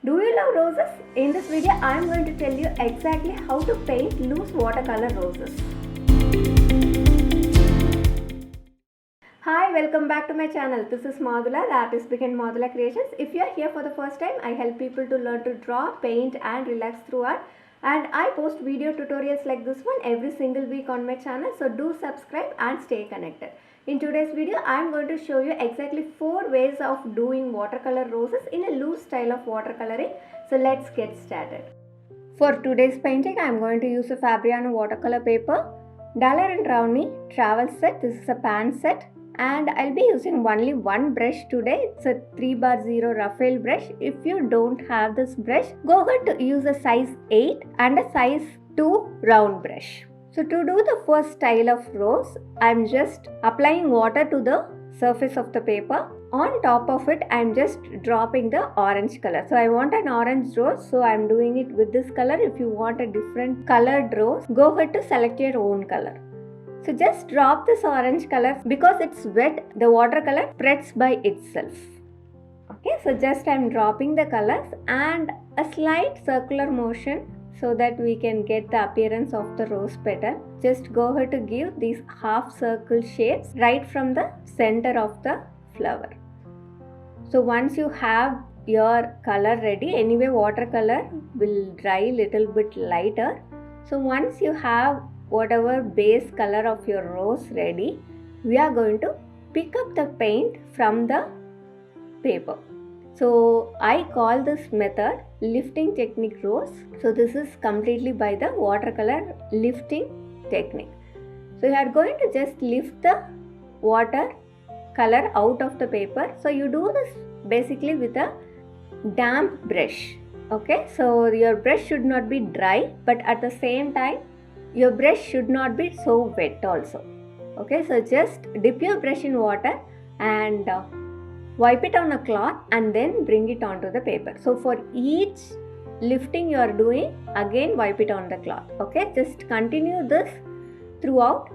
Do you love roses? In this video, I am going to tell you exactly how to paint loose watercolor roses. Hi, welcome back to my channel. This is Madhula, the artist behind Madhula Creations. If you are here for the first time, I help people to learn to draw, paint and relax through art. And I post video tutorials like this one every single week on my channel. So do subscribe and stay connected. In today's video, I am going to show you exactly 4 ways of doing watercolor roses in a loose style of watercoloring. So let's get started. For today's painting, I am going to use a Fabriano watercolor paper, Daler & Rowney travel set. This is a pan set. And I'll be using only one brush today. It's a 3x0 Raphael brush. If you don't have this brush, go ahead to use a size 8 and a size 2 round brush. So to do the first style of rose, I'm just applying water to the surface of the paper. On top of it, I'm just dropping the orange color. So I want an orange rose, so I'm doing it with this color. If you want a different colored rose, go ahead to select your own color. So just drop this orange color. Because it's wet, the watercolor spreads by itself. Okay, so just I'm dropping the colors and a slight circular motion so that we can get the appearance of the rose petal. Just go ahead to give these half circle shapes right from the center of the flower. So once you have your color ready, anyway watercolor will dry little bit lighter. So once you have whatever base color of your rose ready, we are going to pick up the paint from the paper. So I call this method lifting technique rose. So this is completely by the watercolor lifting technique. So you are going to just lift the water color out of the paper. So you do this basically with a damp brush. Okay, so your brush should not be dry, but at the same time your brush should not be so wet also. Okay, so just dip your brush in water and wipe it on a cloth and then bring it onto the paper. So for each lifting you are doing, again wipe it on the cloth. Okay, just continue this throughout.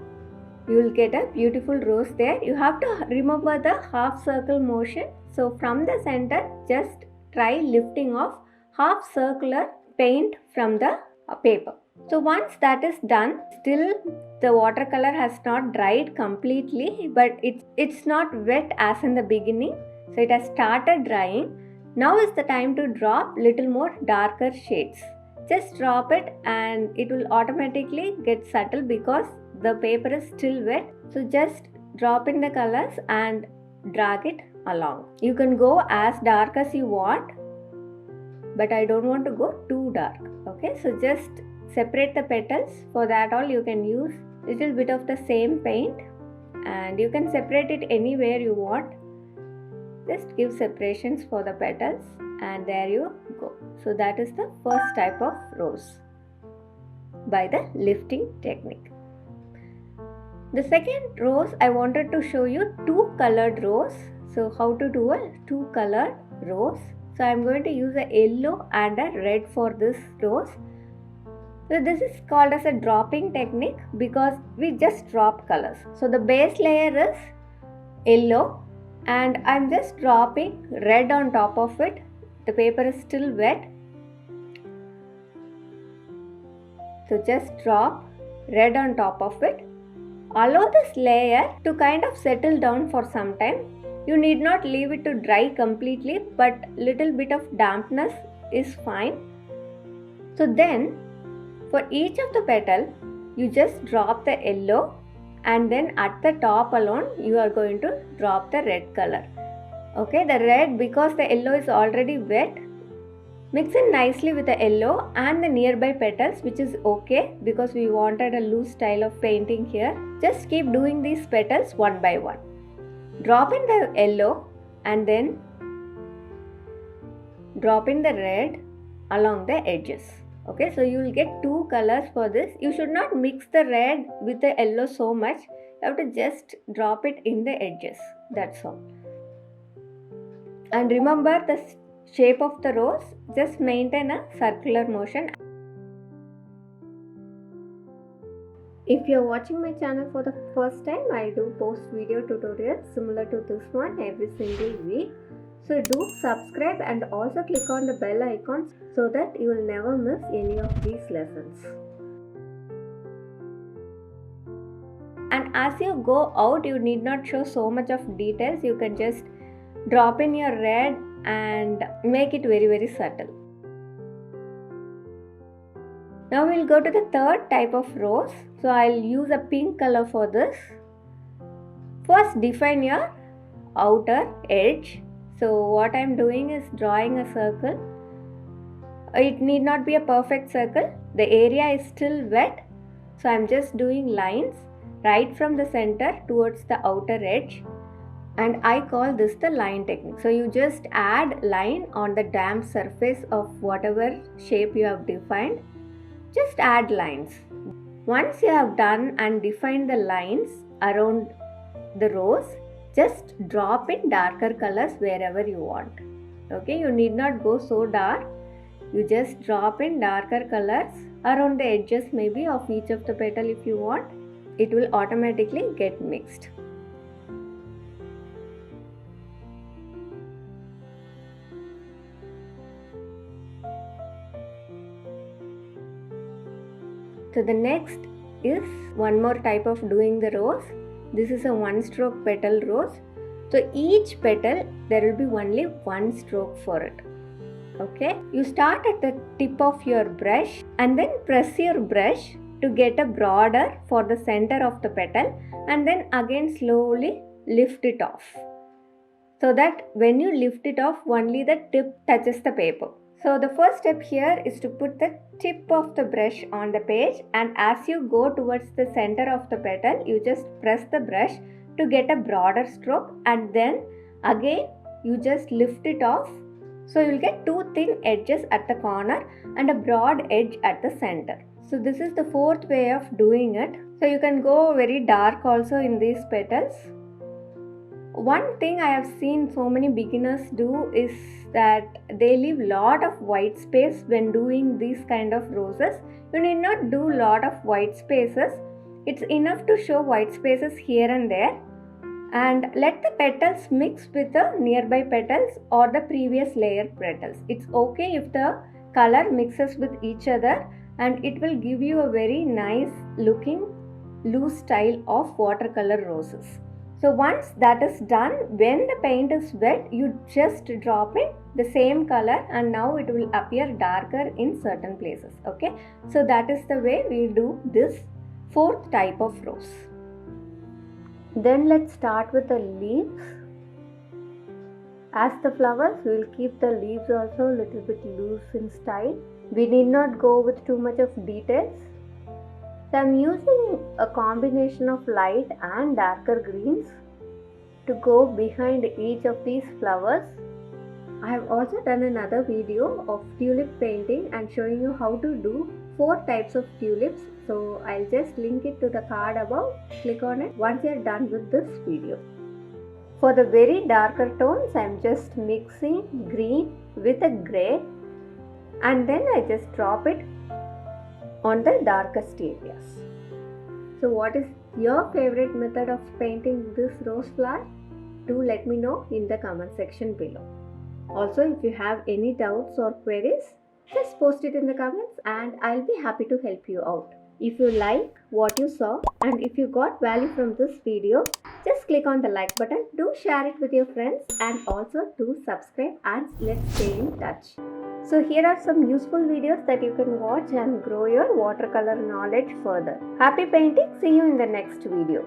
You will get a beautiful rose there. You have to remember the half circle motion. So from the center, just try lifting off half circular paint from the paper. So once that is done, still the watercolor has not dried completely, but it's not wet as in the beginning. So it has started drying. Now is the time to drop little more darker shades. Just drop it and it will automatically get subtle because the paper is still wet. So just drop in the colors and drag it along. You can go as dark as you want, but I don't want to go too dark. Okay, so just separate the petals. For that all you can use little bit of the same paint and you can separate it anywhere you want. Just give separations for the petals and there you go. So that is the first type of rose by the lifting technique. The second rose, I wanted to show you two colored rose. So how to do a two colored rose. So I am going to use a yellow and a red for this rose. So this is called as a dropping technique because we just drop colors. So the base layer is yellow and I'm just dropping red on top of it. The paper is still wet. So just drop red on top of it. Allow this layer to kind of settle down for some time. You need not leave it to dry completely, but little bit of dampness is fine. So then for each of the petal, you just drop the yellow and then at the top alone, you are going to drop the red color. Okay, the red, because the yellow is already wet, mix it nicely with the yellow and the nearby petals, which is okay because we wanted a loose style of painting here. Just keep doing these petals one by one. Drop in the yellow and then drop in the red along the edges. Okay, so you will get two colors for this. You should not mix the red with the yellow so much. You have to just drop it in the edges. That's all. And remember the shape of the rose. Just maintain a circular motion. If you are watching my channel for the first time, I do post video tutorials similar to this one every single week. So do subscribe and also click on the bell icon so that you will never miss any of these lessons. And as you go out, you need not show so much of details. You can just drop in your red and make it very subtle. Now we'll go to the third type of rose. So I'll use a pink color for this. First define your outer edge. So what I'm doing is drawing a circle. It need not be a perfect circle. The area is still wet. So I'm just doing lines right from the center towards the outer edge, and I call this the line technique. So you just add line on the damp surface of whatever shape you have defined. Just add lines. Once you have done and defined the lines around the rose, just drop in darker colors wherever you want. Okay, you need not go so dark. You just drop in darker colors around the edges maybe of each of the petal if you want. It will automatically get mixed. So the next is one more type of doing the rose. This is a one stroke petal rose. So each petal there will be only one stroke for it. Okay, you start at the tip of your brush and then press your brush to get a border for the center of the petal, and then again slowly lift it off, so that when you lift it off only the tip touches the paper. So the first step here is to put the tip of the brush on the page, and as you go towards the center of the petal you just press the brush to get a broader stroke, and then again you just lift it off. So you will get two thin edges at the corner and a broad edge at the center. So this is the fourth way of doing it. So you can go very dark also in these petals. One thing I have seen so many beginners do is that they leave lot of white space when doing these kind of roses. You need not do lot of white spaces. It's enough to show white spaces here and there, and let the petals mix with the nearby petals or the previous layer petals. It's okay if the color mixes with each other, and it will give you a very nice looking loose style of watercolor roses. So once that is done, when the paint is wet, you just drop in the same color and now it will appear darker in certain places. Okay, so that is the way we do this fourth type of rose. Then let's start with the leaves. As the flowers, we will keep the leaves also a little bit loose in style. We need not go with too much of details. So I am using a combination of light and darker greens to go behind each of these flowers. I have also done another video of tulip painting and showing you how to do 4 types of tulips. So I'll just link it to the card above. Click on it once you are done with this video. For the very darker tones, I am just mixing green with a grey, and then I just drop it on the darkest areas. So what is your favorite method of painting this rose flower? Do let me know in the comment section below. Also, if you have any doubts or queries, just post it in the comments and I'll be happy to help you out. If you like what you saw and if you got value from this video, just click on the like button, do share it with your friends, and also do subscribe, and let's stay in touch. So here are some useful videos that you can watch and grow your watercolor knowledge further. Happy painting! See you in the next video.